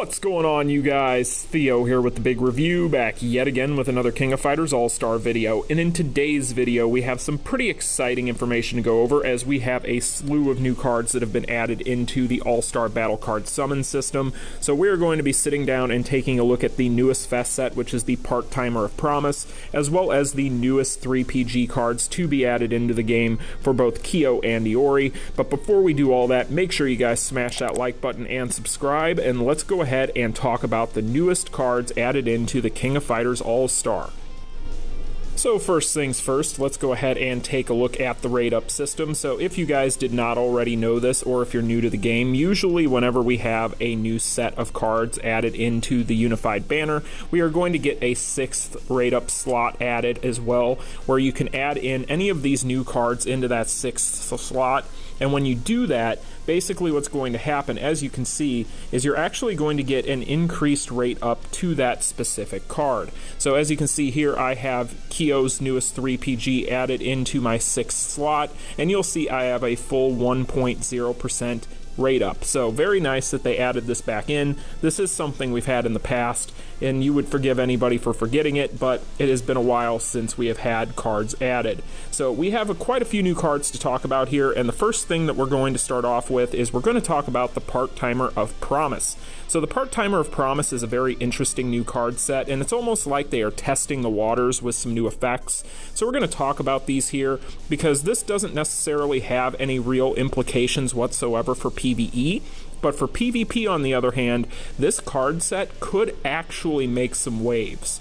What's going on, you guys? Theo here with the big review, back yet again with another King of Fighters Allstar video. And in today's video, we have some pretty exciting information to go over, as we have a slew of new cards that have been added into the Allstar Battle Card summon system. So we're going to be sitting down and taking a look at the newest fest set, which is the Part-Timer of Promise, as well as the newest 3 PG cards to be added into the game for both Kyo and Iori. But before we do all that, make sure you guys smash that like button and subscribe, and let's go ahead and talk about the newest cards added into the King of Fighters All-Star. So first things first, let's go ahead and take a look at the rate up system. So if you guys did not already know this, or if you're new to the game, usually whenever we have a new set of cards added into the unified banner, we are going to get a 6th rate up slot added as well, where you can add in any of these new cards into that 6th slot. And when you do that, basically what's going to happen, as you can see, is you're actually going to get an increased rate up to that specific card. So as you can see here, I have Kyo's newest 3 PG added into my 6th slot, and you'll see I have a full 1.0% rate up. So very nice that they added this back in. This is something we've had in the past, and you would forgive anybody for forgetting it, but it has been a while since we have had cards added. So we have quite a few new cards to talk about here, and the first thing that we're going to start off with is we're going to talk about the Part-Timer of Promise. So the Part-Timer of Promise is a very interesting new card set, and it's almost like they are testing the waters with some new effects. So we're going to talk about these here, because this doesn't necessarily have any real implications whatsoever for PvE. But for PvP, on the other hand, this card set could actually make some waves.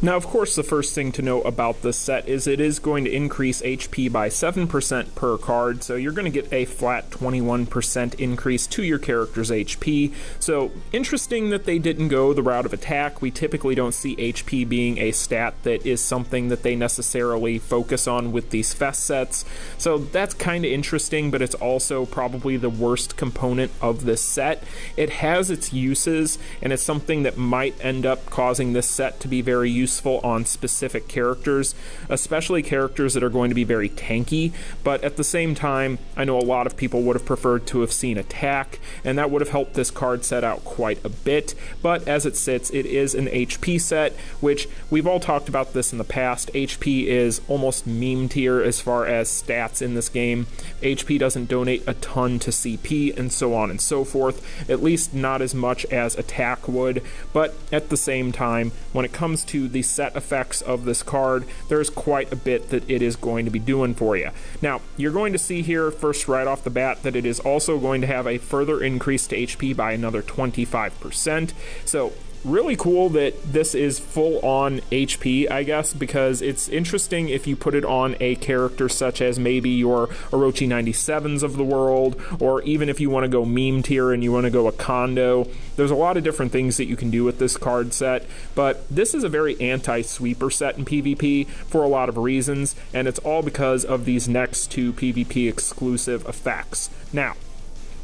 Now, of course, the first thing to know about this set is it is going to increase HP by 7% per card, so you're going to get a flat 21% increase to your character's HP. So, interesting that they didn't go the route of attack. We typically don't see HP being a stat that is something that they necessarily focus on with these fest sets. So that's kind of interesting, but it's also probably the worst component of this set. It has its uses, and it's something that might end up causing this set to be very useful on specific characters, especially characters that are going to be very tanky. But at the same time, I know a lot of people would have preferred to have seen attack, and that would have helped this card set out quite a bit. But as it sits, it is an HP set, which we've all talked about this in the past. HP is almost meme tier as far as stats in this game. HP doesn't donate a ton to CP and so on and so forth, at least not as much as attack would. But at the same time, when it comes to the set effects of this card, there's quite a bit that it is going to be doing for you. Now, you're going to see here first right off the bat that it is also going to have a further increase to HP by another 25%. So really cool that this is full on HP, I guess, because it's interesting if you put it on a character such as maybe your Orochi 97s of the world, or even if you want to go meme tier and you want to go a Kondo. There's a lot of different things that you can do with this card set, but this is a very anti-sweeper set in PvP for a lot of reasons, and it's all because of these next two PvP exclusive effects. Now,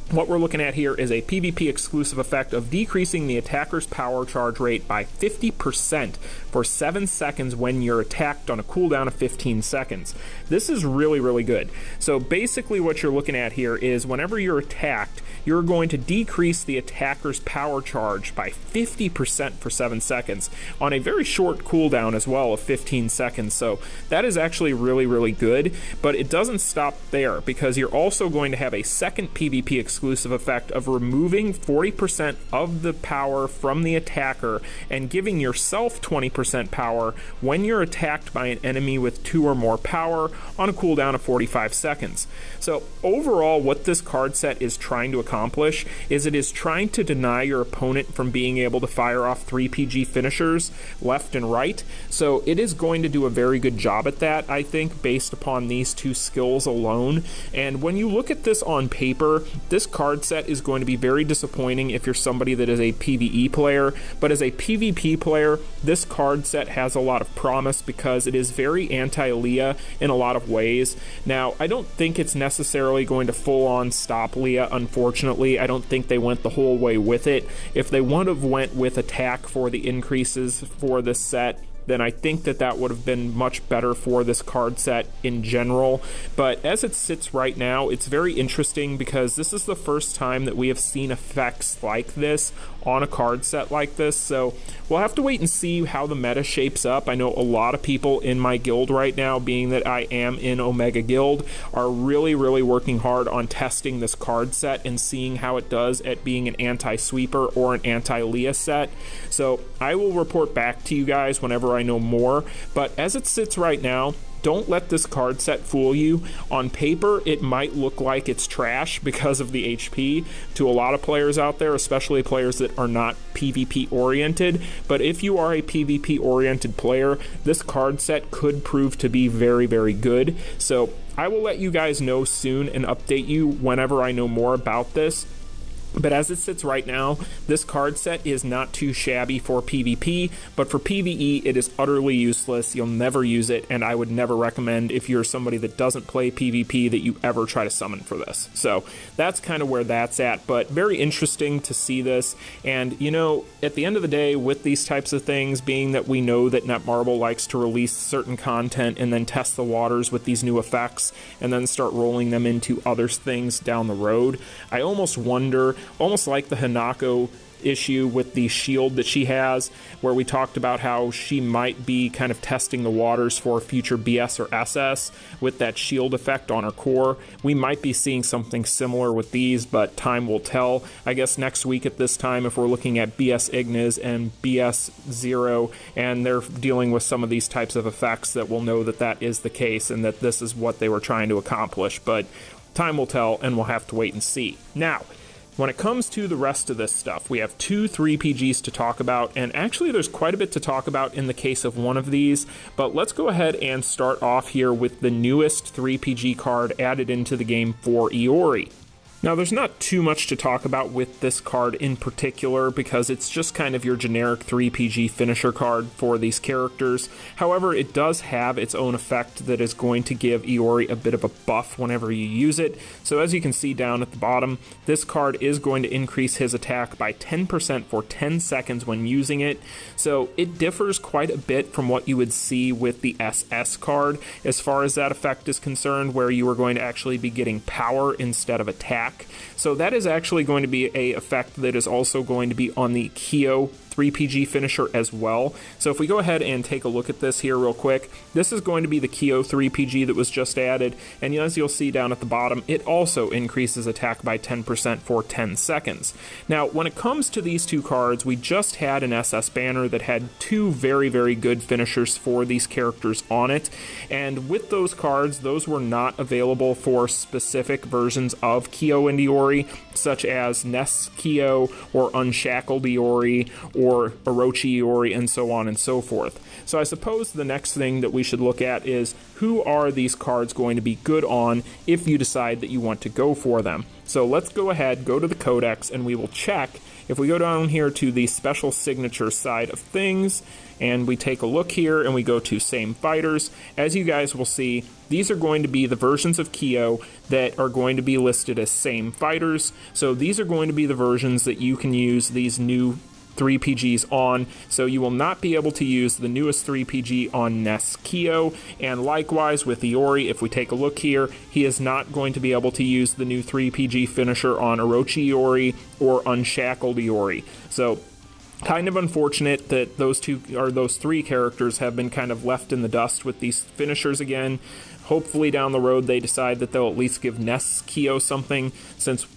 what we're looking at here is a PvP exclusive effect of decreasing the attacker's power charge rate by 50% for 7 seconds when you're attacked on a cooldown of 15 seconds. This is really, really good. So basically what you're looking at here is whenever you're attacked, you're going to decrease the attacker's power charge by 50% for 7 seconds on a very short cooldown as well of 15 seconds. So that is actually really, really good, but it doesn't stop there, because you're also going to have a second PvP exclusive effect of removing 40% of the power from the attacker and giving yourself 20% power when you're attacked by an enemy with 2 or more power on a cooldown of 45 seconds. So overall, what this card set is trying to accomplish is it is trying to deny your opponent from being able to fire off 3 PG finishers left and right. So it is going to do a very good job at that, I think, based upon these 2 skills alone. And when you look at this on paper, this card set is going to be very disappointing if you're somebody that is a PvE player, but as a PvP player, this card set has a lot of promise because it is very anti-Leah in a lot of ways. Now, I don't think it's necessarily going to full-on stop Leah, unfortunately. I don't think they went the whole way with it. If they would have went with attack for the increases for this set, then I think that that would have been much better for this card set in general. But as it sits right now, it's very interesting because this is the first time that we have seen effects like this on a card set like this. So we'll have to wait and see how the meta shapes up. I know a lot of people in my guild right now, being that I am in Omega Guild, are really working hard on testing this card set and seeing how it does at being an anti-sweeper or an anti-Leah set. So I will report back to you guys whenever I know more, but as it sits right now, don't let this card set fool you. On paper, it might look like it's trash because of the HP to a lot of players out there, especially players that are not PvP oriented. But if you are a PvP oriented player, this card set could prove to be very good. So I will let you guys know soon and update you whenever I know more about this. But as it sits right now, this card set is not too shabby for PvP, but for PvE, it is utterly useless. You'll never use it, and I would never recommend, if you're somebody that doesn't play PvP, that you ever try to summon for this. So that's kind of where that's at, but very interesting to see this. And, you know, at the end of the day, with these types of things, being that we know that Netmarble likes to release certain content and then test the waters with these new effects and then start rolling them into other things down the road, I almost wonder, almost like the Hanako issue with the shield that she has, where we talked about how she might be kind of testing the waters for future BS or SS with that shield effect on her core. We might be seeing something similar with these, but time will tell. I guess next week at this time, if we're looking at BS Igniz and BS Zero, and they're dealing with some of these types of effects, that we'll know that that is the case and that this is what they were trying to accomplish. But time will tell, and we'll have to wait and see. Now, when it comes to the rest of this stuff, we have 2 3PGs to talk about, and actually there's quite a bit to talk about in the case of one of these, but let's go ahead and start off here with the newest 3PG card added into the game for Iori. Now, there's not too much to talk about with this card in particular because it's just kind of your generic 3PG finisher card for these characters. However, it does have its own effect that is going to give Iori a bit of a buff whenever you use it. So as you can see down at the bottom, this card is going to increase his attack by 10% for 10 seconds when using it. So it differs quite a bit from what you would see with the SS card as far as that effect is concerned, where you are going to actually be getting power instead of attack. So that is actually going to be a effect that is also going to be on the Kyo 3PG finisher as well. So if we go ahead and take a look at this here real quick, this is going to be the Kyo 3PG that was just added, and as you'll see down at the bottom, it also increases attack by 10% for 10 seconds. Now, when it comes to these two cards, we just had an SS banner that had 2 very good finishers for these characters on it, and with those cards, those were not available for specific versions of Kyo and Iori, such as Ness Kyo or Unshackled Iori or Orochi Iori, and so on and so forth. So I suppose the next thing that we should look at is who are these cards going to be good on if you decide that you want to go for them. So let's go ahead, go to the codex, and we will check. If we go down here to the special signature side of things, and we take a look here, and we go to same fighters, as you guys will see, these are going to be the versions of Kyo that are going to be listed as same fighters. So these are going to be the versions that you can use these new 3PGs on, so you will not be able to use the newest 3PG on Ness Kyo, and likewise with Iori, if we take a look here, he is not going to be able to use the new 3PG finisher on Orochi Iori or Unshackled Iori. So kind of unfortunate that those 3 characters have been kind of left in the dust with these finishers again. Hopefully down the road they decide that they'll at least give Ness Kyo something, since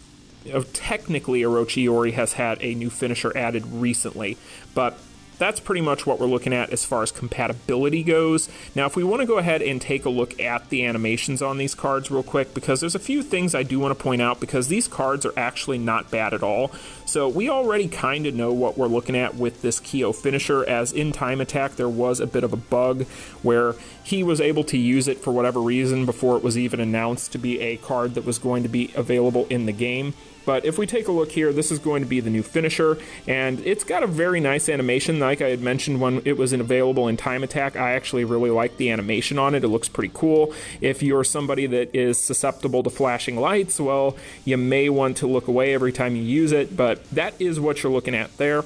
technically Orochi Iori has had a new finisher added recently, but that's pretty much what we're looking at as far as compatibility goes. Now, if we want to go ahead and take a look at the animations on these cards real quick, because there's a few things I do want to point out, because these cards are actually not bad at all. So we already kind of know what we're looking at with this Kyo finisher, as in Time Attack there was a bit of a bug where he was able to use it for whatever reason before it was even announced to be a card that was going to be available in the game. But if we take a look here, this is going to be the new finisher, and it's got a very nice animation. Like I had mentioned when it was available in Time Attack, I actually really like the animation on it. It looks pretty cool. If you're somebody that is susceptible to flashing lights, well, you may want to look away every time you use it, but that is what you're looking at there.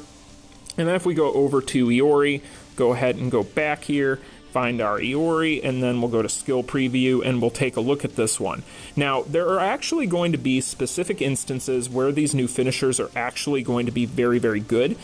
And then if we go over to Iori, go ahead and go back here, find our Iori, and then we'll go to skill preview and we'll take a look at this one. Now, there are actually going to be specific instances where these new finishers are actually going to be very, very good.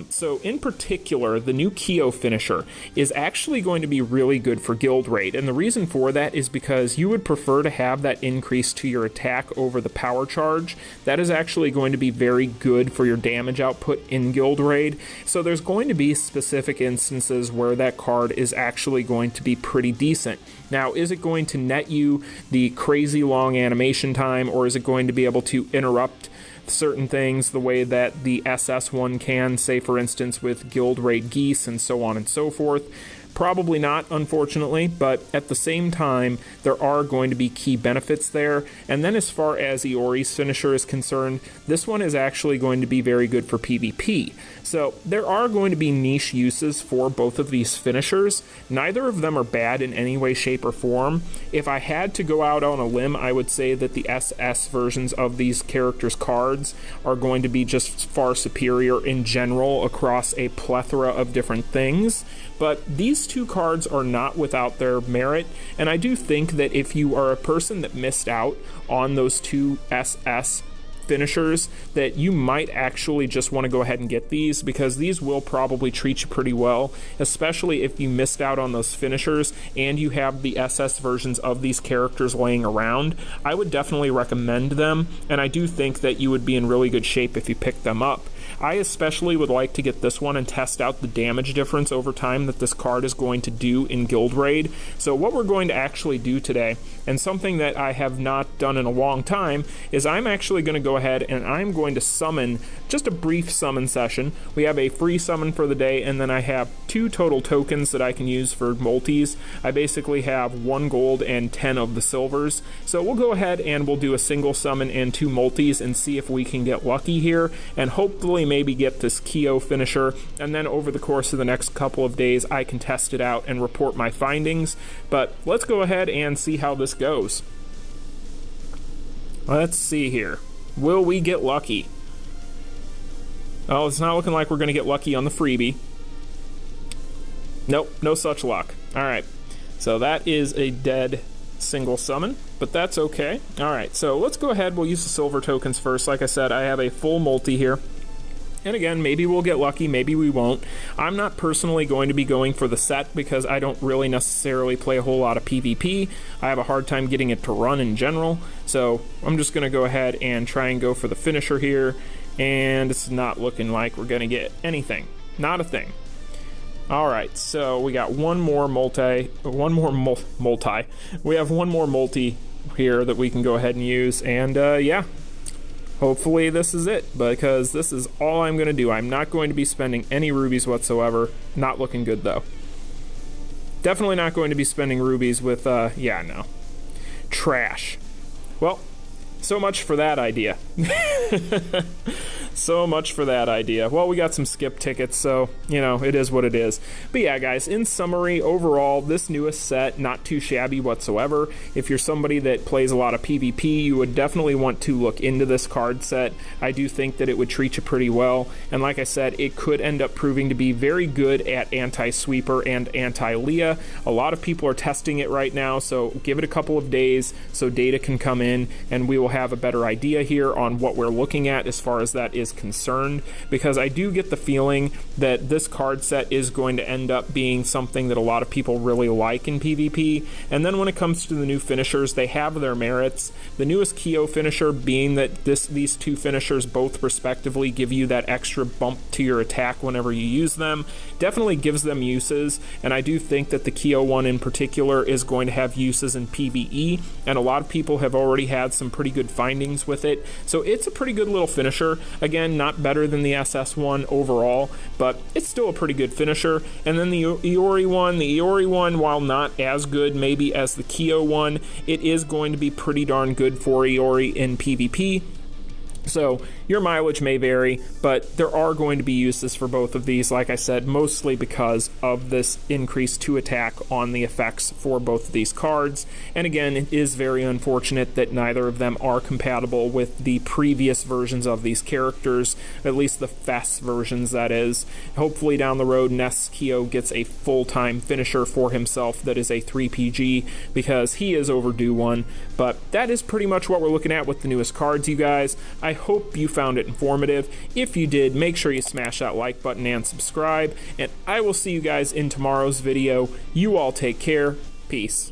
So in particular, the new Kyo finisher is actually going to be really good for guild raid. And the reason for that is because you would prefer to have that increase to your attack over the power charge. That is actually going to be very good for your damage output in guild raid. So there's going to be specific instances where that card is actually going to be pretty decent. Now, is it going to net you the crazy long animation time, or is it going to be able to interrupt certain things the way that the SS one can, say for instance with guild raid Geese and so on and so forth? Probably not, unfortunately, but at the same time, there are going to be key benefits there. And then as far as Iori's finisher is concerned, this one is actually going to be very good for PvP. So there are going to be niche uses for both of these finishers. Neither of them are bad in any way, shape, or form. If I had to go out on a limb, I would say that the SS versions of these characters' cards are going to be just far superior in general across a plethora of different things. But these two cards are not without their merit, and I do think that if you are a person that missed out on those two SS finishers, that you might actually just want to go ahead and get these, because these will probably treat you pretty well, especially if you missed out on those finishers and you have the SS versions of these characters laying around. I would definitely recommend them, and I do think that you would be in really good shape if you picked them up. I especially would like to get this one and test out the damage difference over time that this card is going to do in Guild Raid. So what we're going to actually do today, and something that I have not done in a long time, is I'm actually going to go ahead and I'm going to summon, just a brief summon session. We have a free summon for the day, and then I have 2 total tokens that I can use for multis. I basically have 1 gold and 10 of the silvers. So we'll go ahead and we'll do a single summon and 2 multis and see if we can get lucky here, and hopefully maybe get this Kyo finisher, and then over the course of the next couple of days I can test it out and report my findings. But let's go ahead and see how this goes. Let's see here. Will we get lucky? Oh, it's not looking like we're going to get lucky on the freebie. Nope, no such luck. Alright, so that is a dead single summon, but that's okay. Alright, so let's go ahead. We'll use the silver tokens first. Like I said, I have a full multi here. And again, maybe we'll get lucky, maybe we won't. I'm not personally going to be going for the set because I don't really necessarily play a whole lot of PvP. I have a hard time getting it to run in general. So I'm just going to go ahead and try and go for the finisher here. And it's not looking like we're going to get anything. Not a thing. Alright, so we got one more multi. We have one more multi here that we can go ahead and use. And yeah. Hopefully this is it, because this is all I'm going to do. I'm not going to be spending any rubies whatsoever. Not looking good, though. Definitely not going to be spending rubies with, yeah, no. Trash. Well, so much for that idea. So much for that idea. Well, we got some skip tickets, so, you know, it is what it is. But yeah, guys, in summary, overall, this newest set, not too shabby whatsoever. If you're somebody that plays a lot of PvP, you would definitely want to look into this card set. I do think that it would treat you pretty well. And like I said, it could end up proving to be very good at anti-sweeper and anti-Leah. A lot of people are testing it right now, so give it a couple of days so data can come in, and we will have a better idea here on what we're looking at as far as that is concerned, because I do get the feeling that this card set is going to end up being something that a lot of people really like in PvP. And then when it comes to the new finishers, they have their merits. The newest Kyo finisher being that these 2 finishers both respectively give you that extra bump to your attack whenever you use them, definitely gives them uses. And I do think that the Kyo one in particular is going to have uses in PvE, and a lot of people have already had some pretty good findings with it. So it's a pretty good little finisher. Again, not better than the SS one overall, but it's still a pretty good finisher. And then the Iori one, while not as good maybe as the Kyo one, it is going to be pretty darn good for Iori in PvP. So Your mileage may vary, but there are going to be uses for both of these, like I said, mostly because of this increase to attack on the effects for both of these cards. And again, it is very unfortunate that neither of them are compatible with the previous versions of these characters, at least the FES versions, that is. Hopefully down the road, Kyo gets a full-time finisher for himself that is a 3PG, because he is overdue one. But that is pretty much what we're looking at with the newest cards, you guys. I hope you found it informative. If you did, make sure you smash that like button and subscribe, and I will see you guys in tomorrow's video. You all take care. Peace.